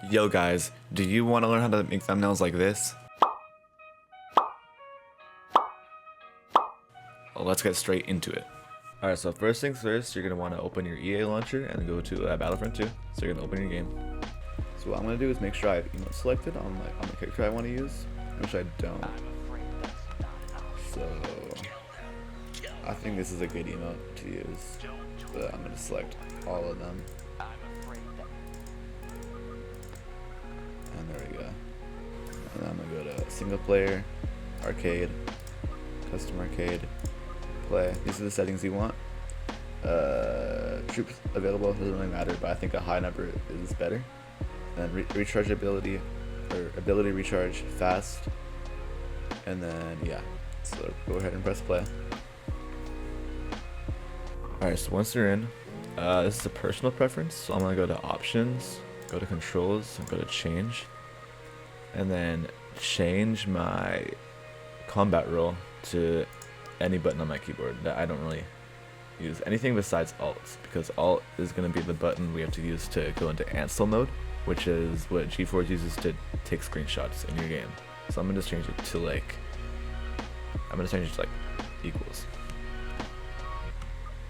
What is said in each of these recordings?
Yo guys, do you want to learn how to make thumbnails like this? Well, let's get straight into it. Alright, so first things first, you're going to want to open your EA launcher and go to Battlefront 2. So you're going to open your game. So what I'm going to do is make sure I have emote selected on the character I want to use, which I don't. So I think this is a good emote to use, but I'm going to select all of them. And there we go. And I'm going to go to single player, arcade, custom arcade, play. These are the settings you want. Troops available doesn't really matter, but I think a high number is better. And recharge ability, or ability recharge fast. And then yeah, so go ahead and press play. Alright, so once you're in, this is a personal preference, so I'm gonna go to options, go to controls, and go to change, and then change my combat role to any button on my keyboard that I don't really use. Anything besides alt, because alt is going to be the button we have to use to go into Ansel mode, which is what G4 uses to take screenshots in your game. So I'm going to change it to like, equals.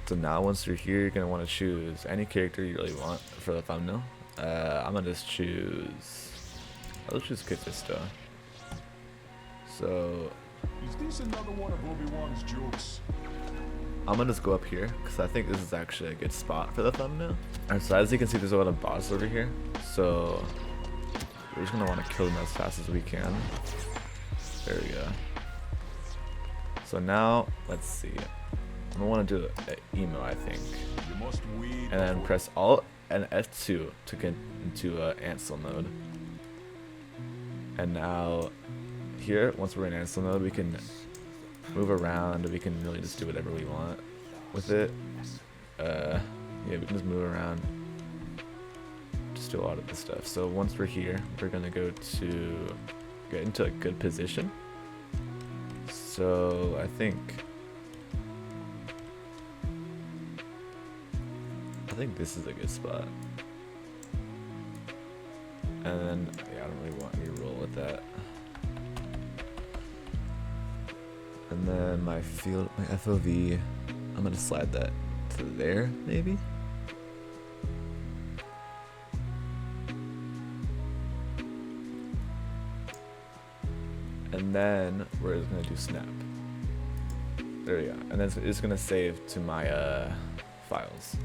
So now once you're here, you're going to want to choose any character you really want for the thumbnail. I'm going to just choose, I'll choose Kit Fisto. So is this another one of Obi-Wan's jokes? I'm gonna just go up here because I think this is actually a good spot for the thumbnail. Alright, so as you can see, there's a lot of bots over here, so we're just gonna want to kill them as fast as we can. There we go. So now let's see. I'm gonna want to do an emo, I think, and then press Alt and F2 to get into Ansel mode. And now here, once we're in Ansel mode, we can move around. We can really just do whatever we want with it. Yeah, we can just move around, just do a lot of this stuff. So once we're here, we're gonna go to get into a good position. So I think this is a good spot. And then yeah, I don't really want any roll with that. And then my FOV, I'm gonna slide that to there, maybe? And then we're just gonna do snap. There we go. And then it's gonna save to my files.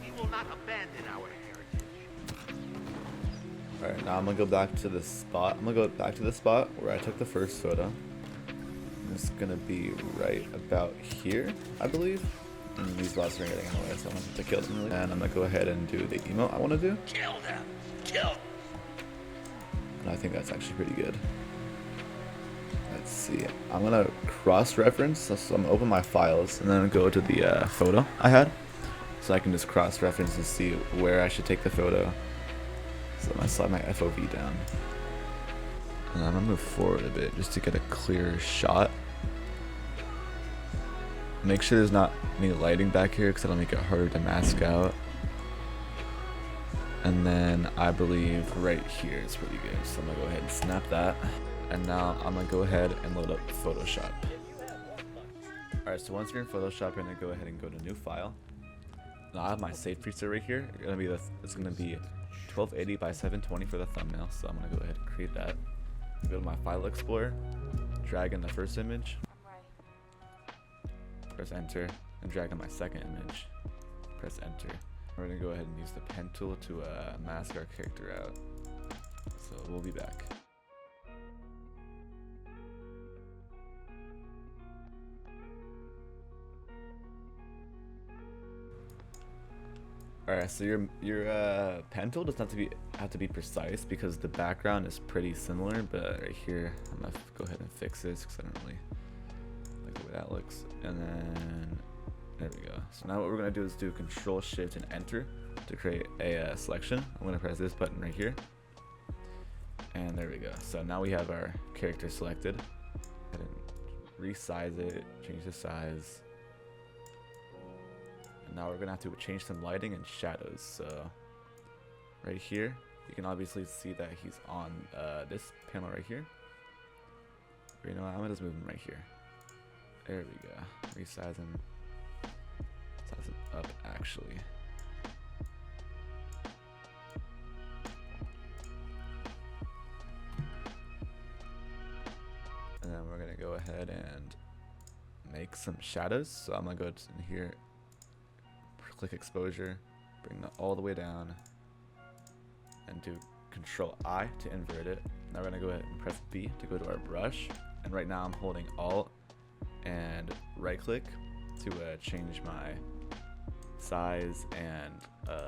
We will not abandon our heritage. Alright, now I'm gonna go back to the spot. I'm gonna go back to the spot where I took the first photo. It's gonna be right about here, I believe. And these bots are getting in the way, so I'm gonna have to kill them really. And I'm gonna go ahead and do the emote I wanna do. Kill them! Kill! And I think that's actually pretty good. Let's see. I'm gonna cross-reference, so I'm gonna open my files and then go to the photo I had. So I can just cross-reference and see where I should take the photo. So I'm gonna slide my FOV down. And I'm gonna move forward a bit just to get a clearer shot. Make sure there's not any lighting back here because that'll make it harder to mask out. And then I believe right here is pretty good. So I'm gonna go ahead and snap that. And now I'm gonna go ahead and load up Photoshop. Alright, so once you're in Photoshop, you're gonna go ahead and go to new file. Now I have my save preset right here. It's gonna be 1280 by 720 for the thumbnail, so I'm gonna go ahead and create that. Go to my file explorer, drag in the first image, press enter, and drag in my second image, press enter. We're gonna go ahead and use the pen tool to mask our character out. So we'll be back. Alright, so your pen tool doesn't have to be precise because the background is pretty similar, but right here I'm gonna go ahead and fix this because I don't really like the way that looks. And then there we go. So now what we're gonna do is do Control Shift and Enter to create a selection. I'm gonna press this button right here, and there we go. So now we have our character selected. Go ahead and resize it, change the size. And now we're gonna have to change some lighting and shadows. So right here, you can obviously see that he's on this panel right here. But you know what, I'm gonna just move him right here. There we go. Resize him. Size him up actually. And then we're gonna go ahead and make some shadows. So I'm gonna go in here, click exposure, bring that all the way down, and do Control I to invert it. Now we're gonna go ahead and press B to go to our brush. And right now I'm holding Alt and right click to change my size and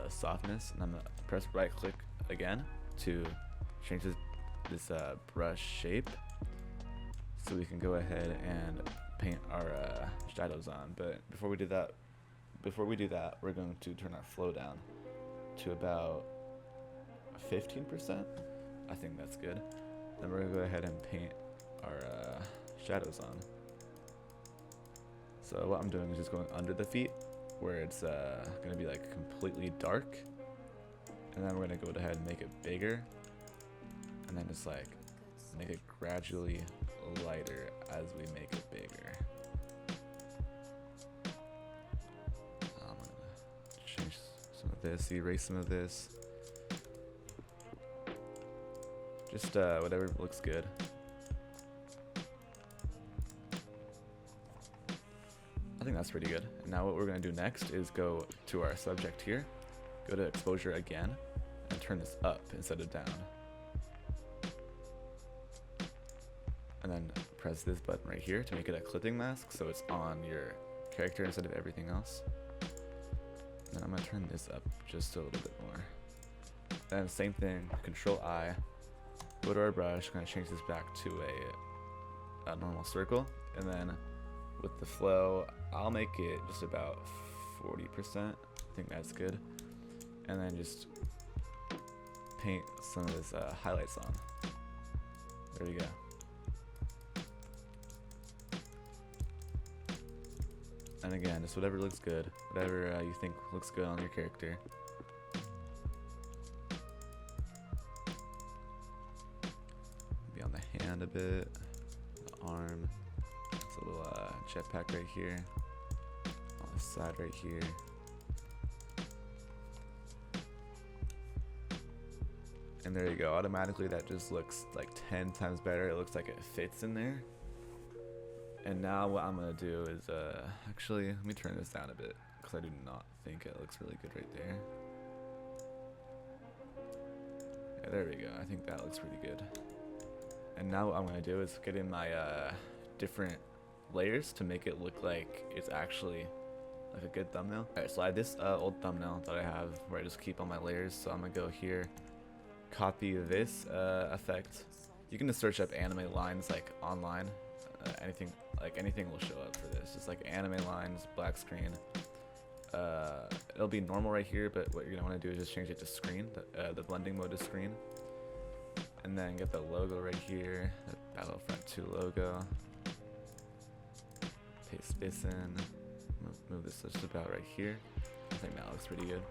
softness. And I'm gonna press right click again to change this brush shape, so we can go ahead and paint our shadows on. But before we do that, we're going to turn our flow down to about 15%. I think that's good. Then we're gonna go ahead and paint our shadows on. So what I'm doing is just going under the feet, where it's gonna be like completely dark, and then we're gonna go ahead and make it bigger, and then just like make it gradually lighter as we make it bigger. I'm gonna change some of this, erase some of this. Just whatever looks good. I think that's pretty good. And now what we're gonna do next is go to our subject here, go to exposure again, and turn this up instead of down. And then press this button right here to make it a clipping mask, so it's on your character instead of everything else. And then I'm gonna turn this up just a little bit more. Then same thing, Control I, go to our brush, gonna change this back to a normal circle, and then with the flow, I'll make it just about 40%. I think that's good. And then just paint some of this highlights on. There we go. And again, just whatever looks good, whatever you think looks good on your character. Maybe on the hand a bit, the arm. It's a little jetpack right here, on the side right here. And there you go. Automatically, that just looks like 10 times better. It looks like it fits in there. And now what I'm gonna do is actually let me turn this down a bit, because I do not think it looks really good right there. Yeah, there we go. I think that looks pretty good. And now what I'm gonna do is get in my different layers to make it look like it's actually like a good thumbnail. Alright, so I have this old thumbnail that I have where I just keep all my layers. So I'm gonna go here, copy this effect. You can just search up anime lines like online. Anything will show up for this. Just like anime lines, black screen. It'll be normal right here, but what you're gonna want to do is just change it to screen, the blending mode to screen, and then get the logo right here, the Battlefront 2 logo. Paste this in. Move this just about right here. I think that looks pretty good.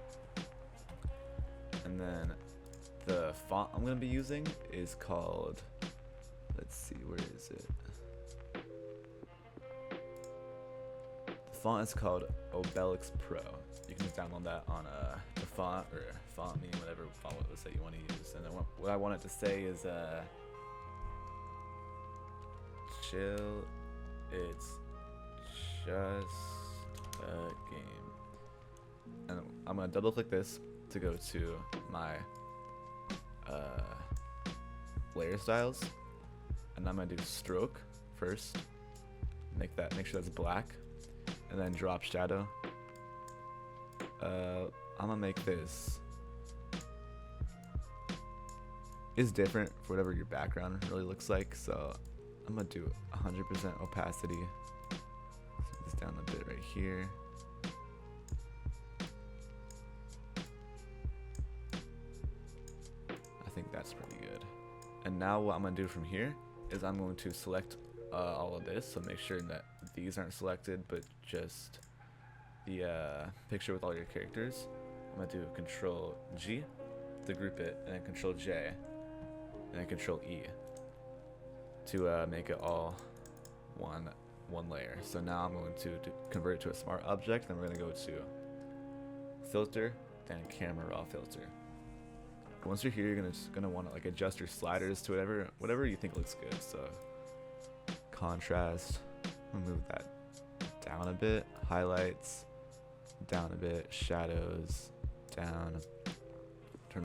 And then the font I'm gonna be using is called. Let's see, where is it? Font is called Obelix Pro. You can just download that on the font or font me, whatever font it was that you want to use. And then what I want it to say is chill, it's just a game. And I'm gonna double click this to go to my layer styles, and I'm gonna do stroke first. Make sure that's black. And then drop shadow. I'm gonna make this. It's different for whatever your background really looks like, so I'm gonna do 100% opacity. Set this down a bit right here. I think that's pretty good. And now what I'm gonna do from here is I'm going to select all of this, so make sure that these aren't selected, but just the picture with all your characters. I'm gonna do Control G to to group it, and then Control J, and then Control E to make it all one layer. So now I'm going to convert it to a smart object, then we're going to go to filter, then camera raw filter. Once you're here, you're gonna want to like adjust your sliders to whatever you think looks good. So contrast, we'll move that down a bit, highlights down a bit, shadows down. Turn.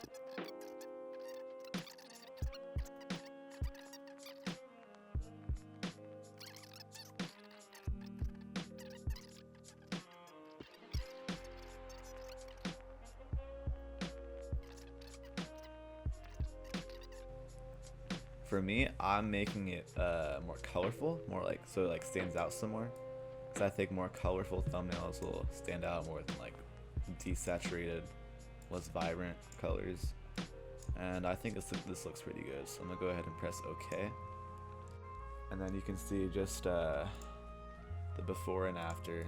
For me, I'm making it more colorful, more like so it like stands out some more. Cause I think more colorful thumbnails will stand out more than like desaturated, less vibrant colors. And I think this looks pretty good. So I'm gonna go ahead and press OK. And then you can see just the before and after.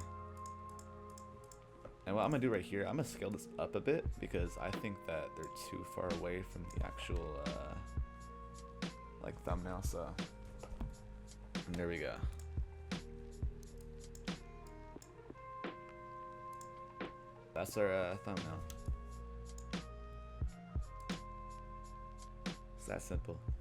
And what I'm gonna do right here, I'm gonna scale this up a bit because I think that they're too far away from the actual like thumbnail. So and there we go. That's our thumbnail. It's that simple.